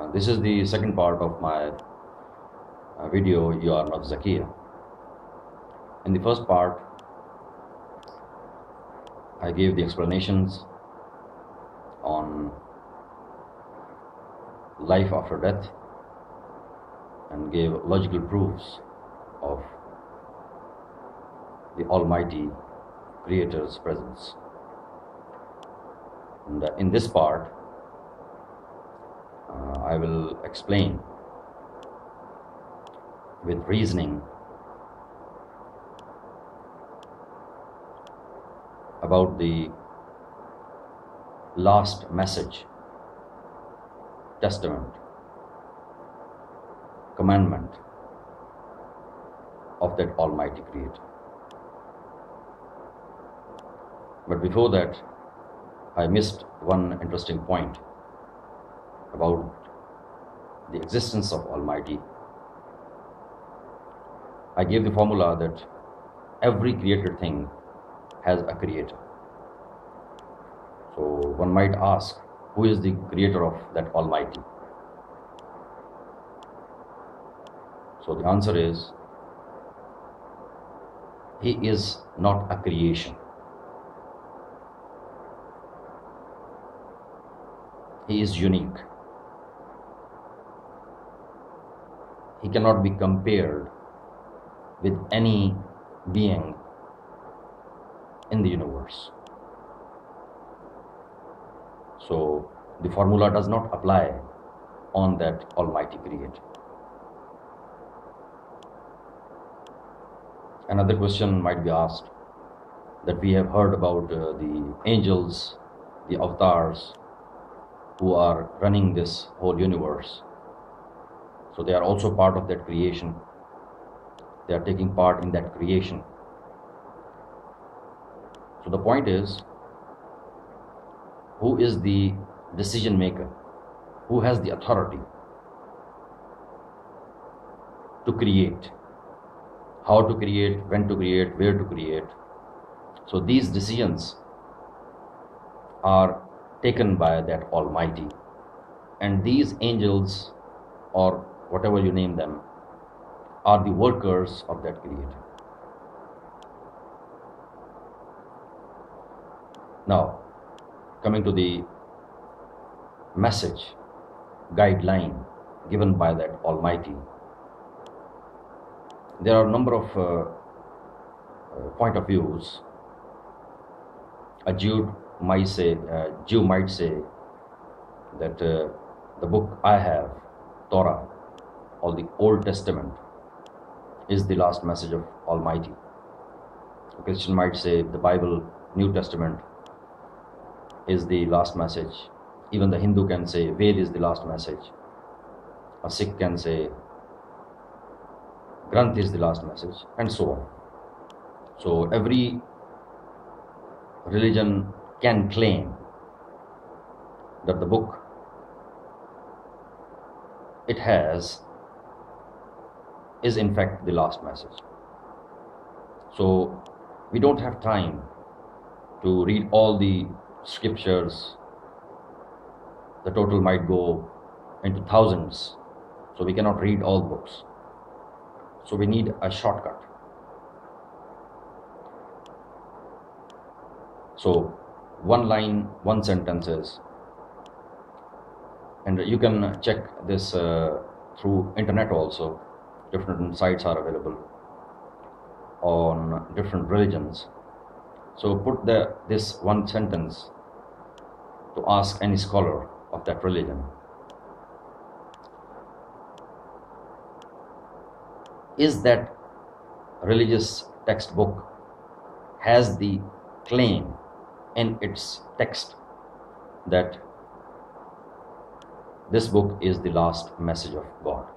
This is the second part of my video, You Are Not ZAKIA. In the first part, I gave the explanations on life after death and gave logical proofs of the Almighty Creator's presence. And in this part, I will explain with reasoning about the last message, testament, commandment of that Almighty Creator. But before that, I missed one interesting point about the existence of Almighty. I gave the formula that every created thing has a creator. So one might ask, who is the creator of that Almighty? So the answer is, He is not a creation. He is unique. He cannot be compared with any being in the universe. So the formula does not apply on that Almighty Creator. Another question might be asked, that we have heard about the angels, the avatars, who are running this whole universe. So they are also part of that creation. They are taking part in that creation. So the point is, who is the decision maker? Who has the authority to create? How to create, when to create, where to create? So these decisions are taken by that Almighty. And these angels, or whatever you name them, are the workers of that Creator. Now, coming to the message, guideline given by that Almighty, there are a number of point of views. A Jew might say that the book I have, Torah, or the Old Testament, is the last message of Almighty. A Christian might say the Bible, New Testament, is the last message. Even the Hindu can say Ved is the last message. A Sikh can say Granth is the last message, and so on. So every religion can claim that the book it has is in fact the last message. So we don't have time to read all the scriptures. The total might go into thousands, so we cannot read all books. So we need a shortcut. So one line, one sentence is, and you can check this through internet also. Different sites are available on different religions. So put this one sentence to ask any scholar of that religion. Is that religious textbook has the claim in its text that this book is the last message of God?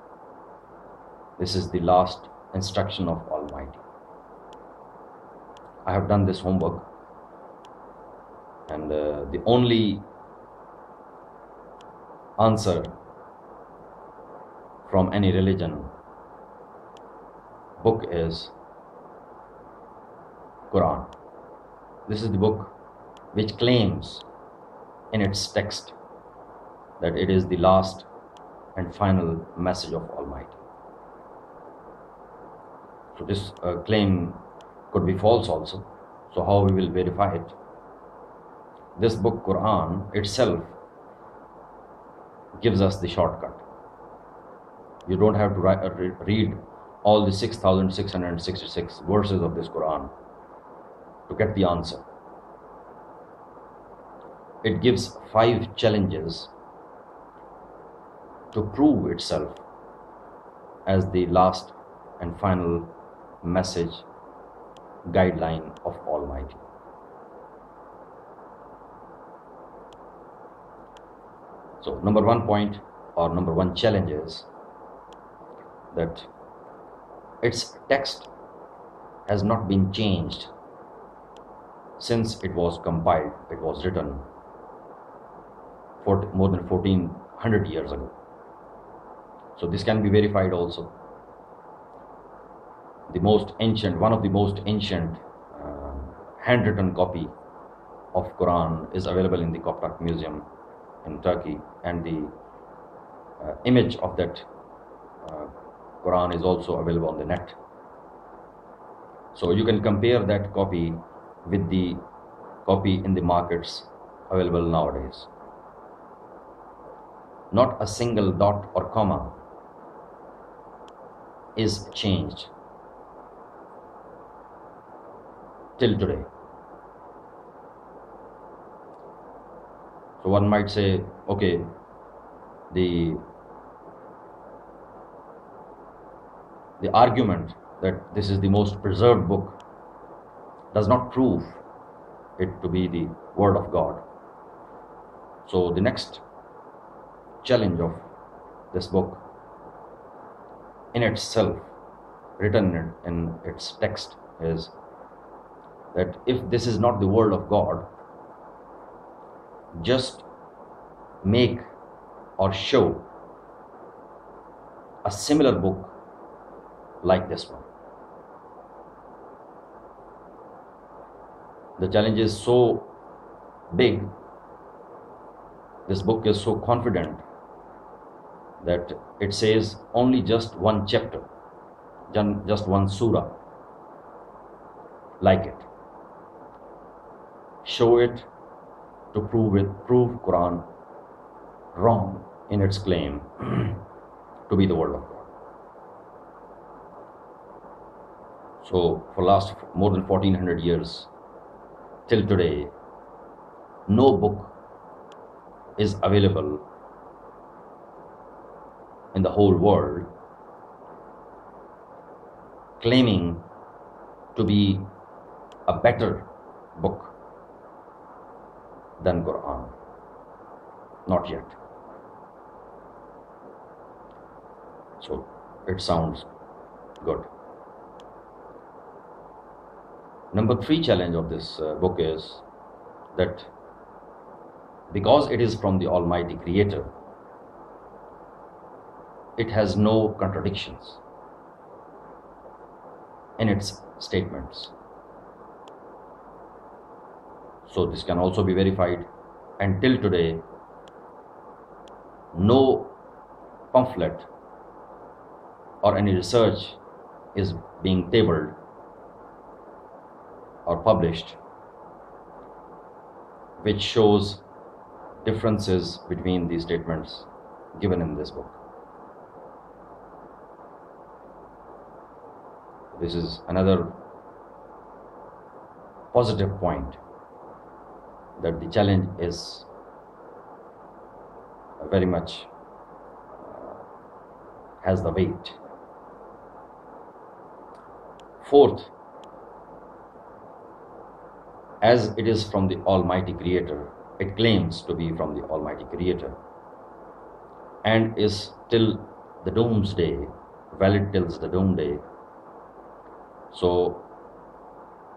This is the last instruction of Almighty. I have done this homework, and the only answer from any religion book is Quraan. This is the book which claims in its text that it is the last and final message of Almighty. So this claim could be false also. So how we will verify it? This book, Qur'an, itself gives us the shortcut. You don't have to read all the 6,666 verses of this Qur'an to get the answer. It gives 5 challenges to prove itself as the last and final message, guideline of Almighty. So number 1 point, or number 1 challenge is that its text has not been changed since it was compiled. It was written for more than 1400 years ago. So this can be verified also. One of the most ancient handwritten copy of Quran is available in the Coptic Museum in Turkey, and the image of that Quran is also available on the net. So you can compare that copy with the copy in the markets available nowadays. Not a single dot or comma is changed till today. So one might say, okay, the argument that this is the most preserved book does not prove it to be the word of God. So the next challenge of this book in itself, written in its text, is that if this is not the word of God, just make or show a similar book like this one. The challenge is so big, this book is so confident that it says only just 1 chapter, just 1 surah like it. Show it to prove Quran wrong in its claim to be the word of God. So for last more than 1400 years till today, no book is available in the whole world claiming to be a better book than Quran. Not yet. So it sounds good. Number 3 challenge of this book is that because it is from the Almighty Creator, it has no contradictions in its statements. So this can also be verified. Until today, no pamphlet or any research is being tabled or published which shows differences between these statements given in this book. This is another positive point, that the challenge is very much has the weight. 4th, as it is from the Almighty Creator, it claims to be from the Almighty Creator and is till the doomsday, valid till the doomsday. So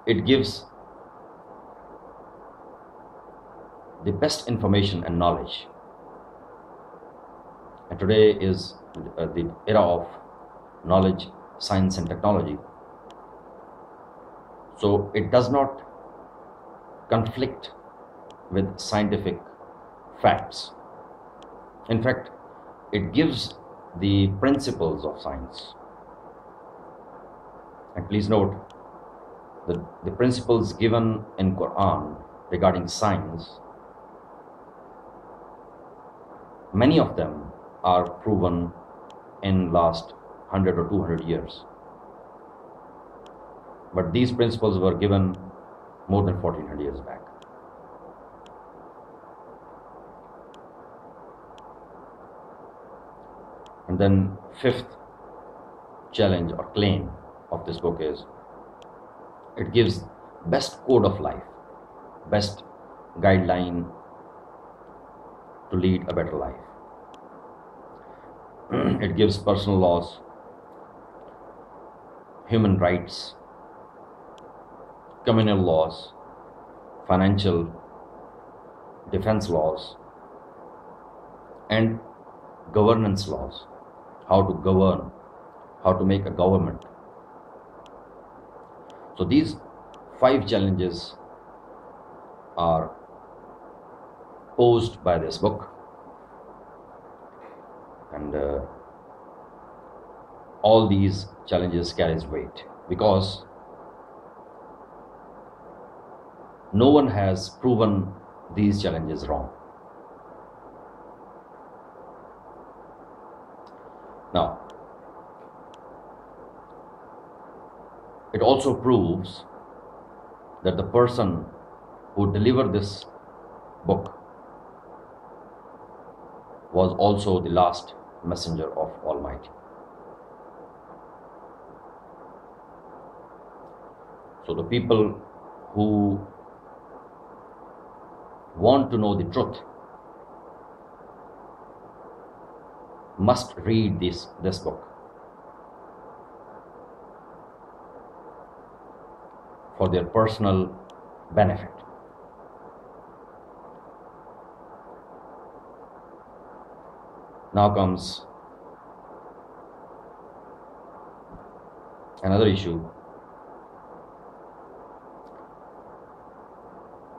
it gives the best information and knowledge. And today is the era of knowledge, science and technology. So it does not conflict with scientific facts. In fact, it gives the principles of science. And please note that the principles given in Qur'an regarding science, many of them are proven in last 100 or 200 years. But these principles were given more than 1400 years back. And then fifth challenge or claim of this book is it gives best code of life, best guideline to lead a better life. It gives personal laws, human rights, communal laws, financial, defense laws, and governance laws, how to govern, how to make a government. So these 5 challenges are posed by this book, and all these challenges carries weight because no one has proven these challenges wrong. Now, it also proves that the person who delivered this book was also the last messenger of Almighty. So the people who want to know the truth must read this book for their personal benefit. Now comes another issue.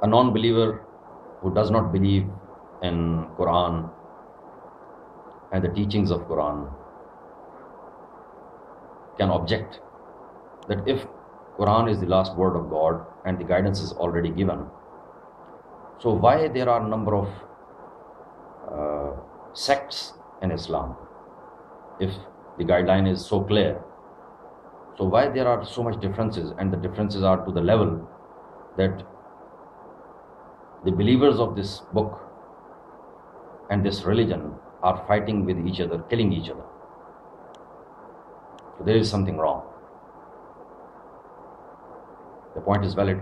A non-believer who does not believe in Qur'an and the teachings of Qur'an can object that if Qur'an is the last word of God and the guidance is already given, so why there are a number of sects in Islam? If the guideline is so clear, so why there are so much differences, and the differences are to the level that the believers of this book and this religion are fighting with each other, killing each other. So there is something wrong. The point is valid.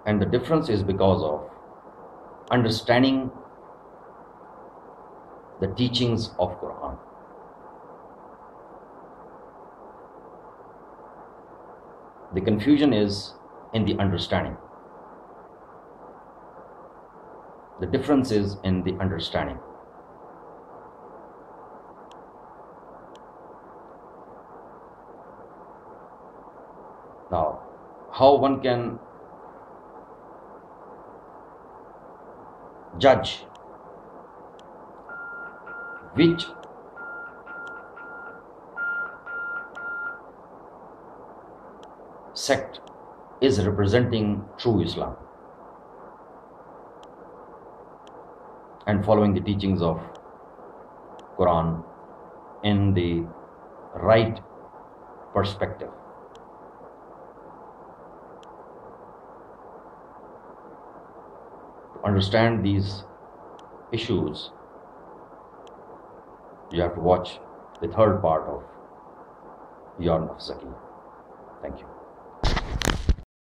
And the difference is because of understanding the teachings of Qur'an. The confusion is in the understanding. The difference is in the understanding. Now, how one can judge which sect is representing true Islam and following the teachings of Quran in the right perspective. To understand these issues, you have to watch the third part of your NAFS ZAKIA. Thank you.